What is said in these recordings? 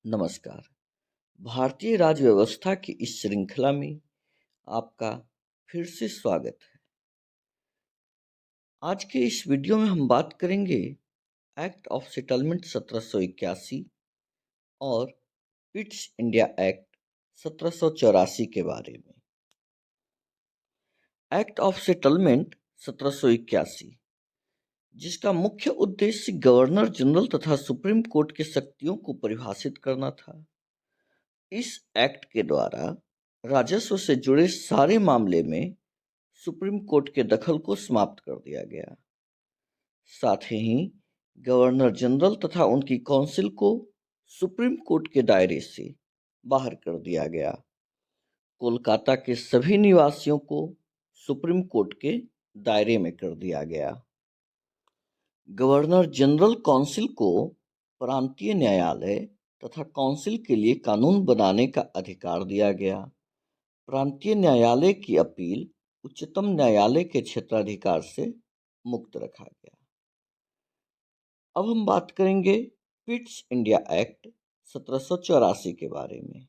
नमस्कार। भारतीय राज्य व्यवस्था की इस श्रृंखला में आपका फिर से स्वागत है। आज के इस वीडियो में हम बात करेंगे एक्ट ऑफ सेटलमेंट 1781 और पिट्स इंडिया एक्ट 1784 के बारे में। एक्ट ऑफ सेटलमेंट 1781, जिसका मुख्य उद्देश्य गवर्नर जनरल तथा सुप्रीम कोर्ट की शक्तियों को परिभाषित करना था। इस एक्ट के द्वारा राजस्व से जुड़े सारे मामले में सुप्रीम कोर्ट के दखल को समाप्त कर दिया गया। साथ ही गवर्नर जनरल तथा उनकी काउंसिल को सुप्रीम कोर्ट के दायरे से बाहर कर दिया गया। कोलकाता के सभी निवासियों को सुप्रीम कोर्ट के दायरे में कर दिया गया। गवर्नर जनरल काउंसिल को प्रांतीय न्यायालय तथा काउंसिल के लिए कानून बनाने का अधिकार दिया गया। प्रांतीय न्यायालय की अपील उच्चतम न्यायालय के क्षेत्राधिकार से मुक्त रखा गया। अब हम बात करेंगे पिट्स इंडिया एक्ट 1784 के बारे में।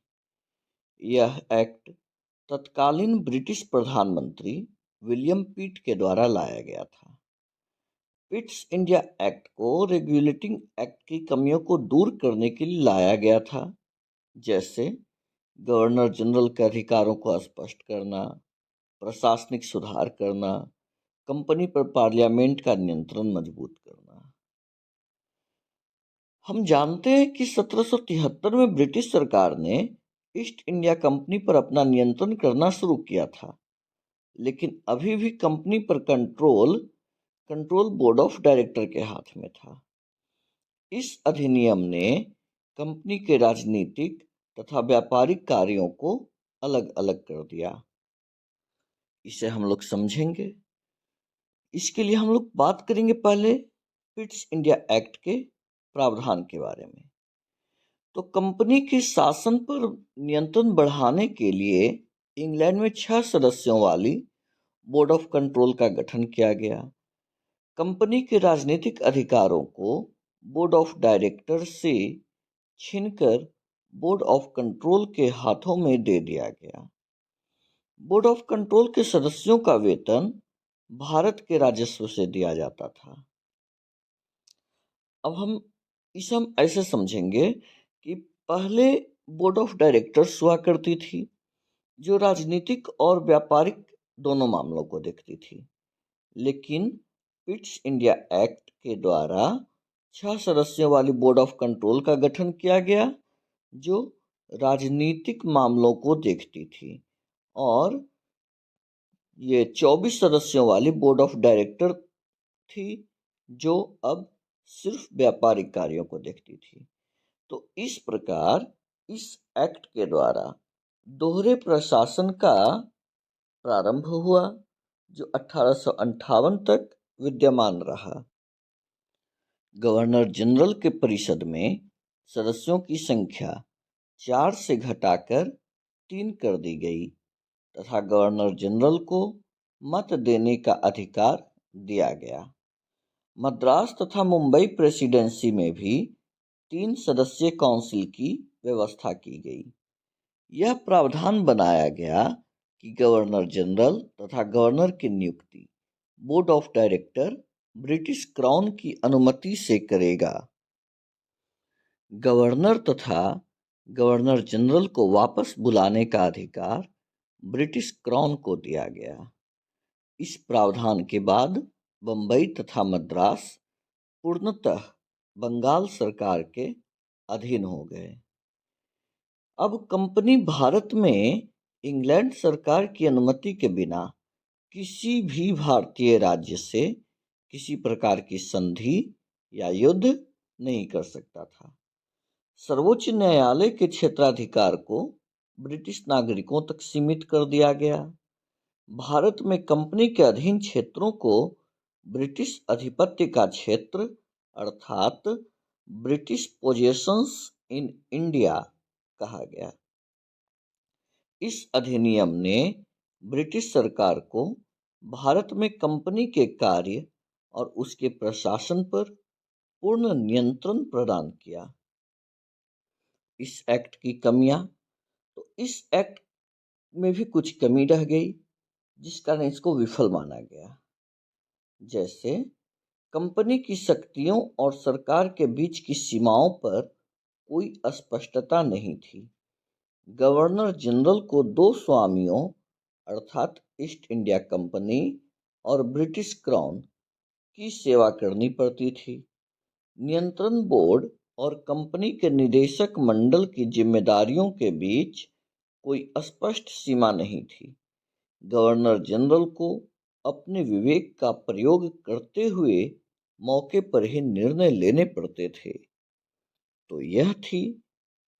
यह एक्ट तत्कालीन ब्रिटिश प्रधानमंत्री विलियम पिट के द्वारा लाया गया था। पिट्स इंडिया एक्ट को रेगुलेटिंग एक्ट की कमियों को दूर करने के लिए लाया गया था, जैसे गवर्नर जनरल के अधिकारों को स्पष्ट करना, प्रशासनिक सुधार करना, कंपनी पर पार्लियामेंट का नियंत्रण मजबूत करना। हम जानते हैं कि 1773 में ब्रिटिश सरकार ने ईस्ट इंडिया कंपनी पर अपना नियंत्रण करना शुरू किया था, लेकिन अभी भी कंपनी पर कंट्रोल बोर्ड ऑफ डायरेक्टर के हाथ में था। इस अधिनियम ने कंपनी के राजनीतिक तथा व्यापारिक कार्यों को अलग अलग कर दिया। इसे हम लोग समझेंगे। इसके लिए हम लोग बात करेंगे पहले पिट्स इंडिया एक्ट के प्रावधान के बारे में। तो कंपनी के शासन पर नियंत्रण बढ़ाने के लिए इंग्लैंड में 6 सदस्यों वाली बोर्ड ऑफ कंट्रोल का गठन किया गया। कंपनी के राजनीतिक अधिकारों को बोर्ड ऑफ डायरेक्टर से छीनकर बोर्ड ऑफ कंट्रोल के हाथों में दे दिया गया। बोर्ड ऑफ कंट्रोल के सदस्यों का वेतन भारत के राजस्व से दिया जाता था। अब हम ऐसे समझेंगे कि पहले बोर्ड ऑफ डायरेक्टर्स हुआ करती थी, जो राजनीतिक और व्यापारिक दोनों मामलों को देखती थी, लेकिन पिट्स इंडिया एक्ट के द्वारा 6 सदस्यों वाली बोर्ड ऑफ कंट्रोल का गठन किया गया, जो राजनीतिक मामलों को देखती थी, और ये 24 सदस्यों वाली बोर्ड ऑफ डायरेक्टर थी, जो अब सिर्फ व्यापारिक कार्यों को देखती थी। तो इस प्रकार इस एक्ट के द्वारा दोहरे प्रशासन का प्रारंभ हुआ, जो 1858 तक विद्यमान रहा। गवर्नर जनरल के परिषद में सदस्यों की संख्या 4 से घटाकर 3 कर दी गई तथा गवर्नर जनरल को मत देने का अधिकार दिया गया। मद्रास तथा मुंबई प्रेसिडेंसी में भी 3 सदस्यीय काउंसिल की व्यवस्था की गई। यह प्रावधान बनाया गया कि गवर्नर जनरल तथा गवर्नर की नियुक्ति board of director British crown की अनुमति से करेगा। गवर्नर तथा गवर्नर जनरल को वापस बुलाने का अधिकार ब्रिटिश क्राउन को दिया गया। इस प्रावधान के बाद बंबई तथा मद्रास पूर्णतः बंगाल सरकार के अधीन हो गए। अब कंपनी भारत में इंग्लैंड सरकार की अनुमति के बिना किसी भी भारतीय राज्य से किसी प्रकार की संधि या युद्ध नहीं कर सकता था। सर्वोच्च न्यायालय के क्षेत्राधिकार को ब्रिटिश नागरिकों तक सीमित कर दिया गया। भारत में कंपनी के अधीन क्षेत्रों को ब्रिटिश अधिपत्य का क्षेत्र अर्थात ब्रिटिश पोजेशंस इन इंडिया कहा गया। इस अधिनियम ने ब्रिटिश सरकार को भारत में कंपनी के कार्य और उसके प्रशासन पर पूर्ण नियंत्रण प्रदान किया। इस एक्ट की कमियां, तो इस एक्ट में भी कुछ कमी रह गई, जिस कारण इसको विफल माना गया। जैसे कंपनी की शक्तियों और सरकार के बीच की सीमाओं पर कोई स्पष्टता नहीं थी। गवर्नर जनरल को दो स्वामियों अर्थात ईस्ट इंडिया कंपनी और ब्रिटिश क्राउन की सेवा करनी पड़ती थी। नियंत्रण बोर्ड और कंपनी के निदेशक मंडल की जिम्मेदारियों के बीच कोई स्पष्ट सीमा नहीं थी। गवर्नर जनरल को अपने विवेक का प्रयोग करते हुए मौके पर ही निर्णय लेने पड़ते थे। तो यह थी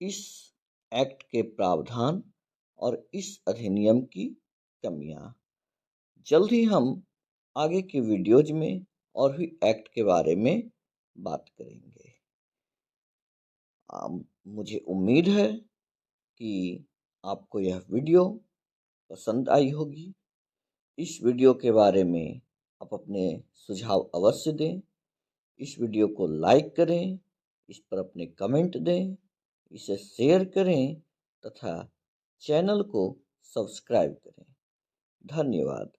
इस एक्ट के प्रावधान और इस अधिनियम की कमियां। जल्द ही हम आगे की वीडियोज में और भी एक्ट के बारे में बात करेंगे। मुझे उम्मीद है कि आपको यह वीडियो पसंद आई होगी। इस वीडियो के बारे में आप अपने सुझाव अवश्य दें। इस वीडियो को लाइक करें, इस पर अपने कमेंट दें, इसे शेयर करें तथा चैनल को सब्सक्राइब करें। धन्यवाद।